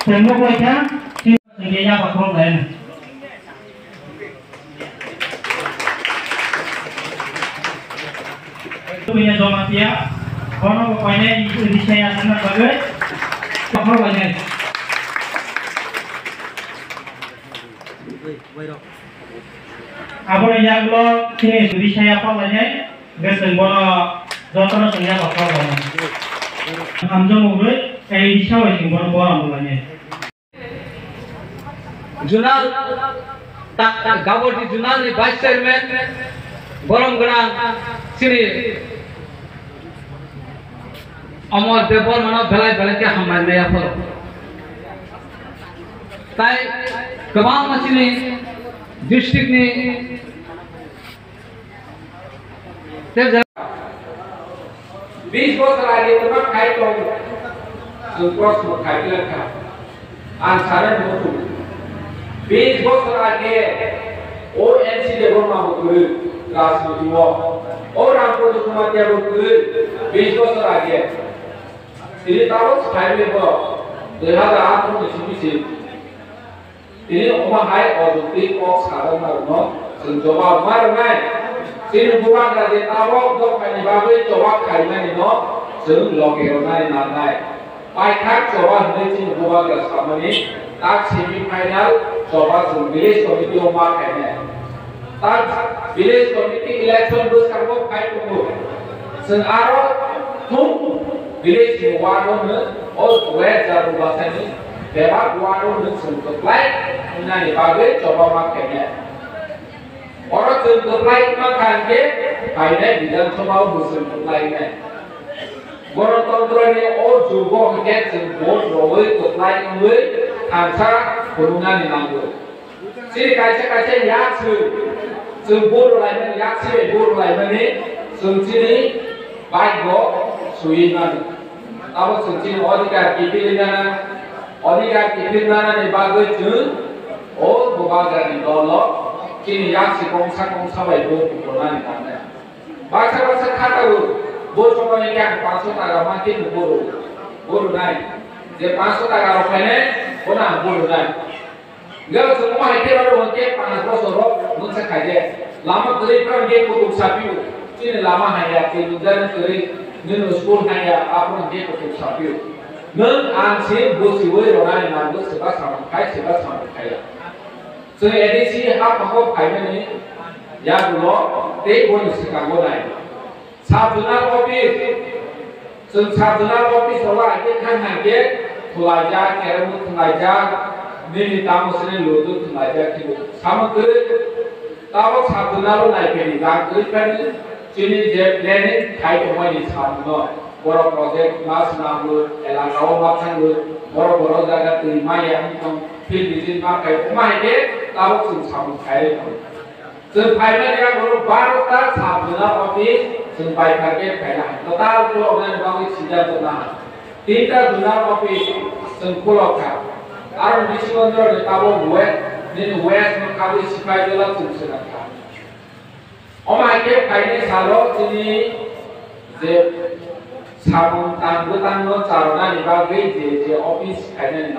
Tengok mereka tingginya pakai lain. Punya joma dia, kono pokoknya di saya sangat bagus. Pakai banyak. Apa yang lo sini di saya apa banyak? Gak bono jotono senja pakai banyak. Amjo murid, di saya sini bono banyak. Junal tak gabor di Junal ni vice chairman borong gerang sini amor debor mana belai ke hamai naya por tai kebang masini district ni बीस बছর আগে তোমার খাই তো প্রশ্ন খাইতে লেখা আনসারের মতো 20 বছর আগে ও এনসি দেবনা হতো রাজনীতি ও রামপদ কুমার দেব 20 বছর আগে তিনি তাও স্থায়ী হব 2008 নিশিবিসি তিনি অমাহাই অযৌক্তিক সাধারণ জবাব মারনাই তিনি বুবাং রাজে তাও দখানি বাবে জবাব খাইনানি जों लगेयाव नायनाय पाइथाक जबा होननाय जों बुबां सामनि ताक सेमिफाइनाल जबा जों विलेज कमिटी मा खायनाय ताक विलेज कमिटी इलेक्शन बोसखारबो खायबो जों आरो थुम विलेज वार्डनो अ वेट जारुबासानि बेबा वार्डनो जों गप्लाय होननानै बागै जबा मा खायनाय अर जों गप्लाय मा खायके खायनाय विधानसभाव बोसोर गप्लायनाय गणतन्त्रनि अ जुग हके जों भोट रवै गप्लायङै थांसा खुरुनानै नांगौ सिरि खायसे यासो जों बर' लाइमोन यासो बर' लाइमोननि सोंथिनि बायग सुयैनानै दाबो सोंथिनि अधिकार किफिलनानै बागै जों अ गोबागानि दल किनि यासो गंसा बायगो खुरुनानै थांनाय बासा खाटावो बोसोर में क्या 500 टाका माथि बोरो नाय जे 500 टाका रखायने कोना बोरो नाय गल जों माइते बारो हके 5 बोसोर मोनसे खायजे लामा गरीबफ्रा के कुतुब सापिउ चिन लामा हाया के गुजान करै नों स्कुल हाया आपन के कुतुब सापिउ नों आंसे बोसिवै रनाय नांगो सेबा सामखाया जों एडिसि हा पाखौ खायनानै या गुलो ते बनि सिकांगो नाय साबजुनार ऑफिस जों साबजुनार ऑफिस वाला आगे खान हागे थुलाजा केरम थुलाजा निनि तामसने लोदु थुलाजा कि सामग्र ताव साबजुनार नायफेनि गागैफानि चिनि जे प्लेनिंग खाइ दमानि साबनो बर प्रोजेक्ट मास नामो एलागाव माथांगो बर जागा दैमाया हितम फिल बिजिन मा खाइ माइके ताव जों साबु खाइ जों फाइनालिया बर 12टा साबजुनार ऑफिस जों बायखारके फायना टोटाल खुलनानै बागै सिदाजना 3टा जुनार ऑफिस जों खुलखा आरो निसिबन्द्र नेताबो वेस्ट खाबो सिफायदोला जों सोनाखा अमाइके फायने सालो जोंनि जे साबुन तांगो चारनानि बागै जे ऑफिस फायनानि